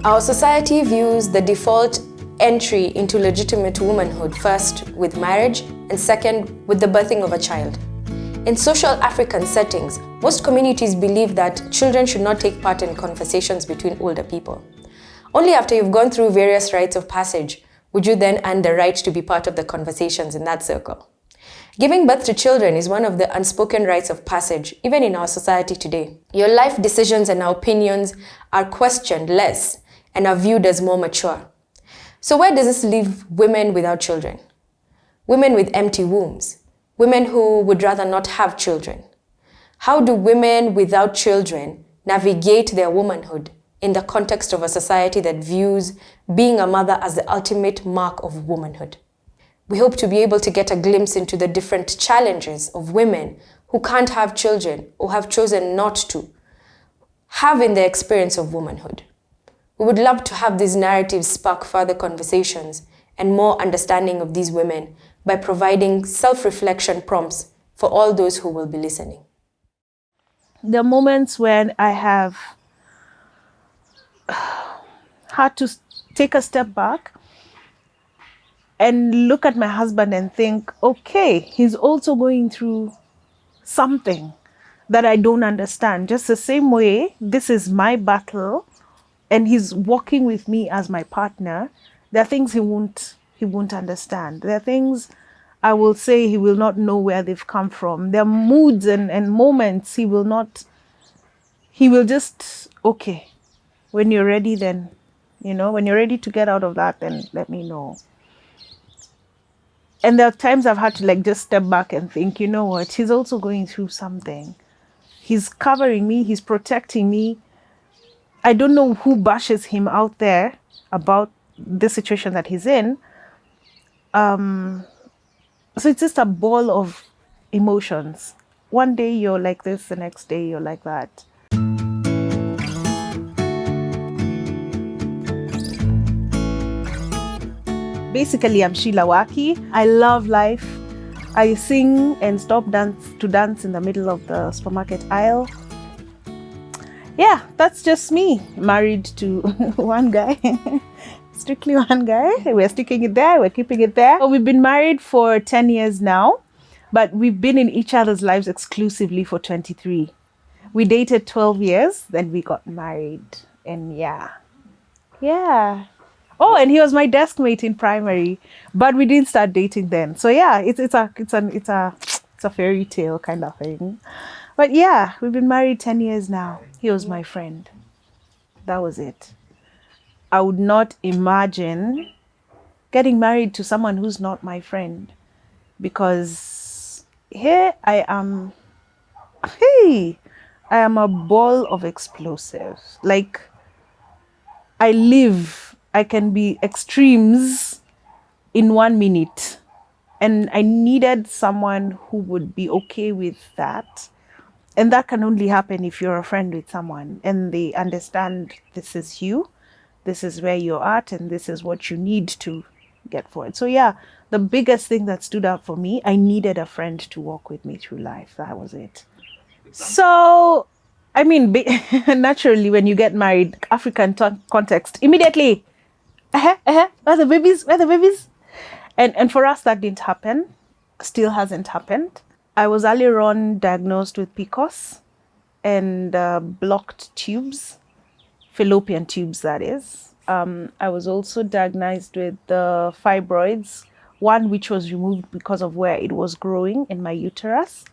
Our society views the default entry into legitimate womanhood first with marriage and second with the birthing of a child. In social African settings, most communities believe that children should not take part in conversations between older people. Only after you've gone through various rites of passage would you then earn the right to be part of the conversations in that circle. Giving birth to children is one of the unspoken rites of passage, even in our society today. Your life decisions and opinions are questioned less and are viewed as more mature. So where does this leave women without children? Women with empty wombs? Women who would rather not have children? How do women without children navigate their womanhood in the context of a society that views being a mother as the ultimate mark of womanhood? We hope to be able to get a glimpse into the different challenges of women who can't have children or have chosen not to have in their experience of womanhood. We would love to have these narratives spark further conversations and more understanding of these women by providing self-reflection prompts for all those who will be listening. There are moments when I have had to take a step back and look at my husband and think, okay, he's also going through something that I don't understand. Just the same way, this is my battle and he's walking with me as my partner. There are things he won't understand. There are things I will say he will not know where they've come from. There are moods and moments he will just, okay, when you're ready, then, when you're ready to get out of that, then let me know. And there are times I've had to just step back and think, you know what, he's also going through something. He's covering me, he's protecting me. I don't know who bashes him out there about the situation that he's in. So it's just a ball of emotions. One day you're like this, the next day you're like that. Basically, I'm Sheila Waki. I love life. I sing and stop to dance in the middle of the supermarket aisle. Yeah, that's just me. Married to one guy. Strictly one guy. We're sticking it there. We're keeping it there. We've been married for 10 years now, but we've been in each other's lives exclusively for 23. We dated 12 years, then we got married. And yeah. Oh, and he was my desk mate in primary, but we didn't start dating then. So yeah, it's a fairy tale kind of thing. But yeah, we've been married 10 years now. He was my friend. That was it. I would not imagine getting married to someone who's not my friend, because here I am a ball of explosives. I can be extremes in 1 minute, and I needed someone who would be okay with that. And that can only happen if you're a friend with someone and they understand this is you, this is where you're at, and this is what you need to get forward. So yeah, the biggest thing that stood out for me, I needed a friend to walk with me through life. That was it. So, naturally, when you get married, African context, immediately, where are the babies? Where are the babies? And for us, that didn't happen. Still hasn't happened. I was earlier on diagnosed with PCOS and blocked tubes, fallopian tubes, that is. I was also diagnosed with fibroids, one which was removed because of where it was growing in my uterus.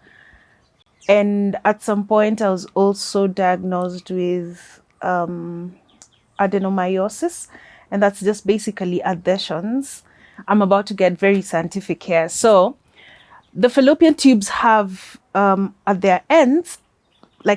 And at some point, I was also diagnosed with adenomyosis, and that's just basically adhesions. I'm about to get very scientific here. So the fallopian tubes have at their ends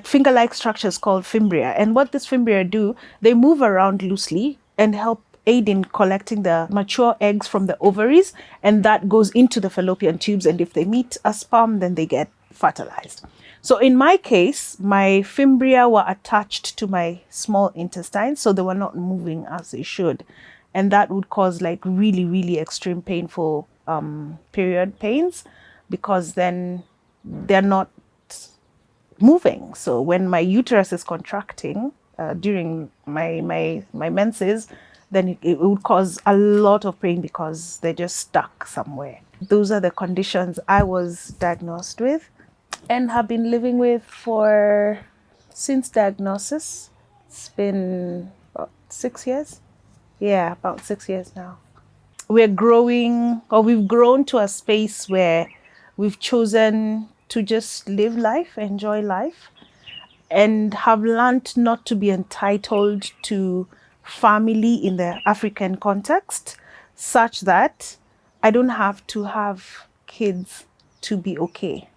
finger-like structures called fimbria. And what these fimbria do, they move around loosely and help aid in collecting the mature eggs from the ovaries, and that goes into the fallopian tubes. And if they meet a sperm, then they get fertilized. So in my case, my fimbria were attached to my small intestine, so they were not moving as they should. And that would cause really, really extreme painful period pains, because then they're not moving. So when my uterus is contracting, during my menses, then it would cause a lot of pain because they're just stuck somewhere. Those are the conditions I was diagnosed with and have been living with for since diagnosis. It's been about 6 years. Yeah, about 6 years now. We're growing, or we've grown to a space where we've chosen to just live life, enjoy life, and have learned not to be entitled to family in the African context, such that I don't have to have kids to be okay.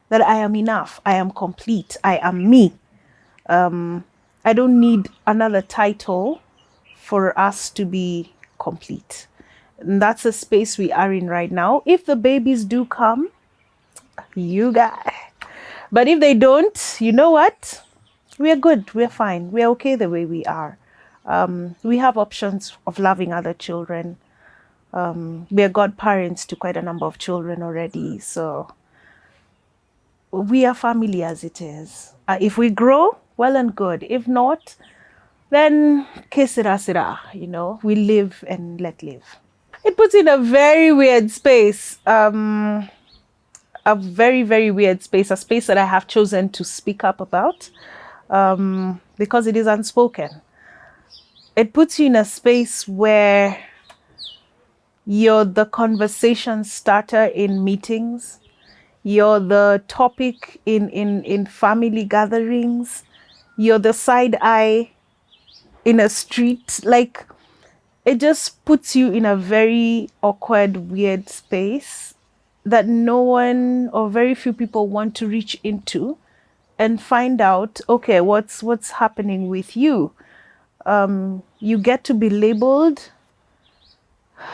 That I am enough, I am complete, I am me. I don't need another title for us to be complete. And that's the space we are in right now. If the babies do come, you guys. But if they don't, you know what? We're good. We're fine. We're okay the way we are. We have options of loving other children. We are godparents to quite a number of children already. So we are family as it is. If we grow, well and good. If not, then que sera, we live and let live. It puts in a very weird space. A very, very weird space, a space that I have chosen to speak up about because it is unspoken. It puts you in a space where you're the conversation starter in meetings, you're the topic in family gatherings, you're the side eye in a street. Like, it just puts you in a very awkward, weird space that no one or very few people want to reach into and find out, okay, what's happening with you. You get to be labeled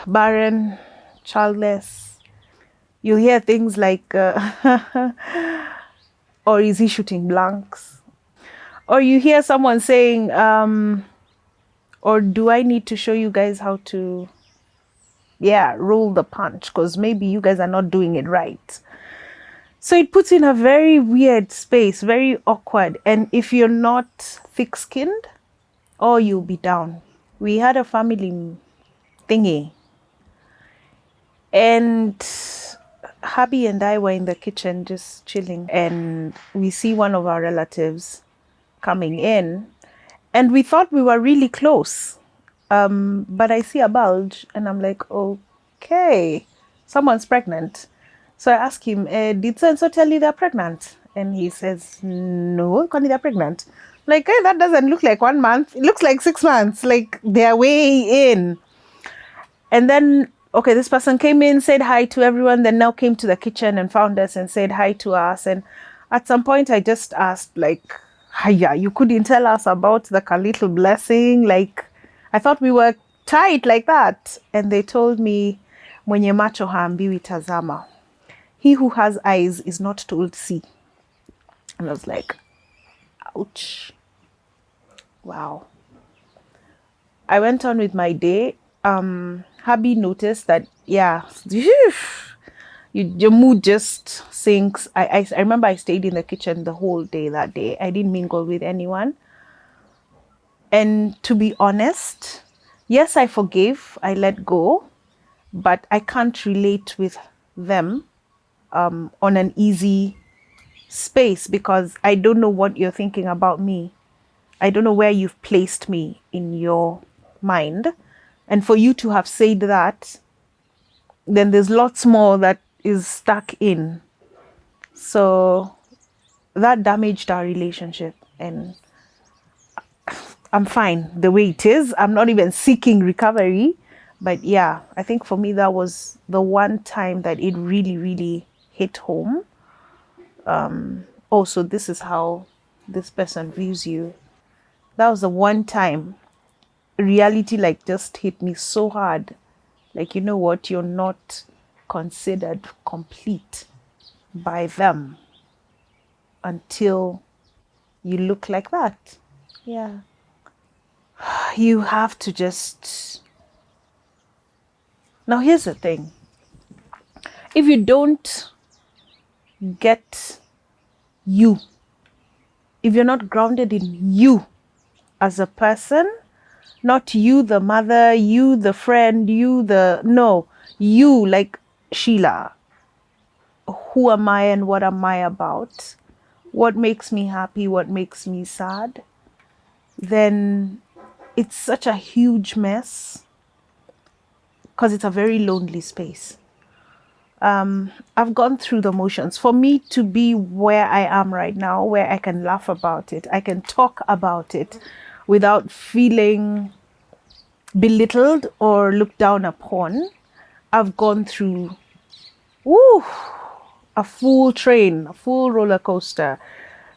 barren, childless. You hear things like, or is he shooting blanks? Or you hear someone saying, or do I need to show you guys how to, roll the punch, because maybe you guys are not doing it right. So it puts you in a very weird space, very awkward. And if you're not thick-skinned, oh, you'll be down. We had a family thingy, and hubby and I were in the kitchen just chilling, and we see one of our relatives coming in, and we thought we were really close. But I see a bulge, and I'm like, okay, someone's pregnant. So I ask him, did so-and-so tell you they're pregnant? And he says, no, Connie, they're pregnant. Like, hey, that doesn't look like 1 month. It looks like 6 months. Like, they're way in. And then, okay, this person came in, said hi to everyone, then now came to the kitchen and found us and said hi to us. And at some point, I just asked, like, hiya, you couldn't tell us about the little blessing? Like, I thought we were tight like that. And they told me, mwenye macho haambiwi tazama. He who has eyes is not told see. And I was like, ouch. Wow. I went on with my day. Hubby noticed that, your mood just sinks. I remember I stayed in the kitchen the whole day that day. I didn't mingle with anyone. And to be honest, yes, I forgave, I let go, but I can't relate with them on an easy space because I don't know what you're thinking about me. I don't know where you've placed me in your mind. And for you to have said that, then there's lots more that is stuck in. So that damaged our relationship, and I'm fine the way it is. I'm not even seeking recovery. But yeah, I think for me, that was the one time that it really, really hit home. So this is how this person views you. That was the one time reality just hit me so hard. Like, you know what? You're not considered complete by them until you look like that. Yeah. You have to just... Now, here's the thing. If you don't get you, if you're not grounded in you, as a person, not you, the mother, you, the friend, no, you, like Sheila. Who am I and what am I about? What makes me happy? What makes me sad? Then it's such a huge mess because it's a very lonely space. I've gone through the motions. For me to be where I am right now, where I can laugh about it, I can talk about it without feeling belittled or looked down upon, I've gone through a full train, a full roller coaster.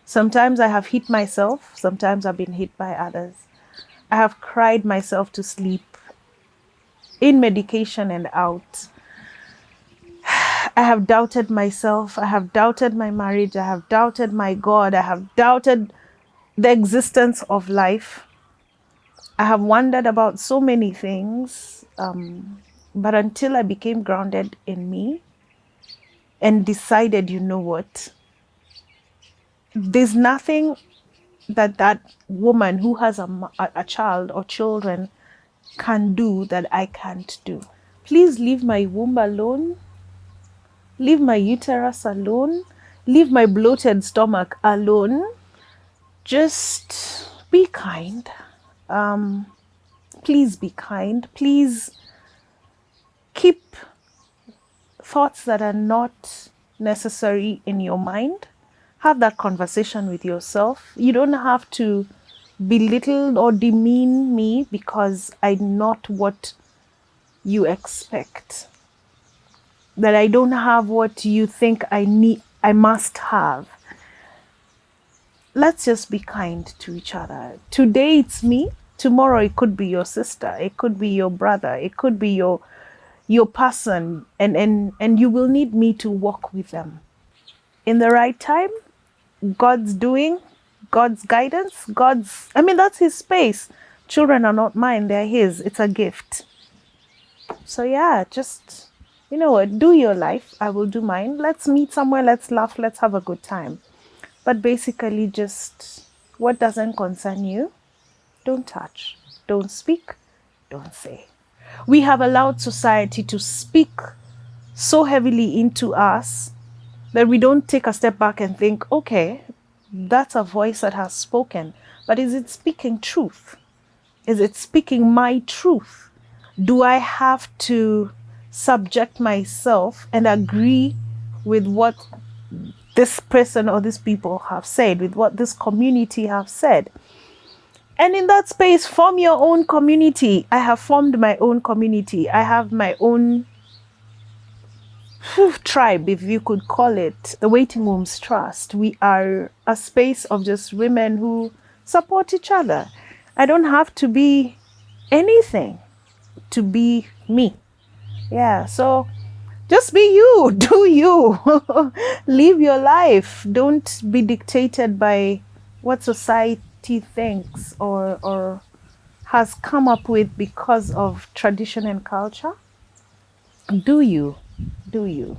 Sometimes I have hit myself, sometimes I've been hit by others. I have cried myself to sleep in medication and out. I have doubted myself. I have doubted my marriage. I have doubted my God. I have doubted the existence of life. I have wondered about so many things. But until I became grounded in me and decided, you know what? There's nothing that woman who has a child or children can do that I can't do. Please leave my womb alone. Leave my uterus alone. Leave my bloated stomach alone. Just be kind. Please be kind. Please keep thoughts that are not necessary in your mind. Have that conversation with yourself. You don't have to belittle or demean me because I'm not what you expect. That I don't have what you think I must have. Let's just be kind to each other. Today it's me. Tomorrow it could be your sister. It could be your brother. It could be your person. And you will need me to walk with them. In the right time, God's doing, God's guidance, that's his space. Children are not mine, they're his. It's a gift. So yeah, just, you know what, do your life. I will do mine. Let's meet somewhere. Let's laugh. Let's have a good time. But basically just what doesn't concern you, don't touch, don't speak, don't say. We have allowed society to speak so heavily into us that we don't take a step back and think, okay, that's a voice that has spoken, but is it speaking truth? Is it speaking my truth? Do I have to subject myself and agree with what this person or these people have said, with what this community have said? And in that space, form your own community. I have formed my own community. I have my own tribe, if you could call it, the Waiting Wombs Trust. We are a space of just women who support each other. I don't have to be anything to be me. Yeah, so just be you, do you. Live your life. Don't be dictated by what society thinks or has come up with because of tradition and culture. Do you. Do you.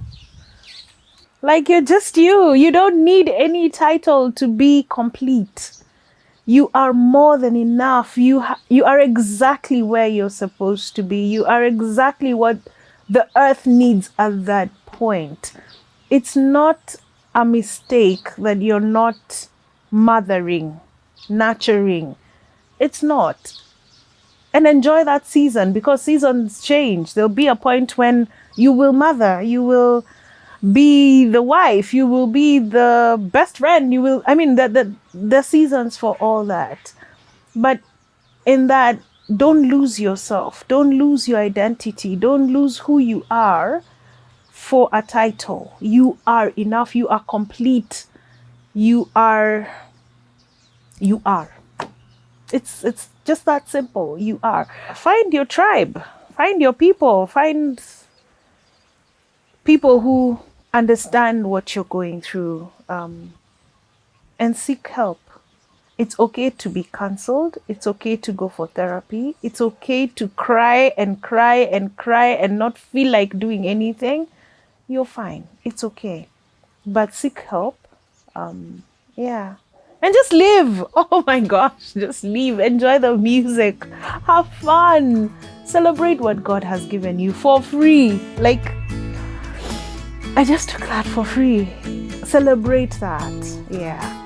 Like you're just you. You don't need any title to be complete. You are more than enough. You are exactly where you're supposed to be. You are exactly what the earth needs at that point. It's not a mistake that you're not mothering, nurturing. It's not. And enjoy that season, because seasons change. There'll be a point when you will mother, you will be the wife, you will be the best friend, the seasons for all that. But in that, don't lose yourself, don't lose your identity, don't lose who you are for a title. You are enough, you are complete, you are. It's just that simple. You are. Find your tribe, find your people, find people who understand what you're going through, and seek help. It's okay to be cancelled. It's okay to go for therapy. It's okay to cry and cry and cry and not feel like doing anything. You're fine. It's okay. But seek help. Yeah. and just live. Oh my gosh, just live. Enjoy the music. Have fun. Celebrate what God has given you for free. Like, I just took that for free. Celebrate that. Yeah.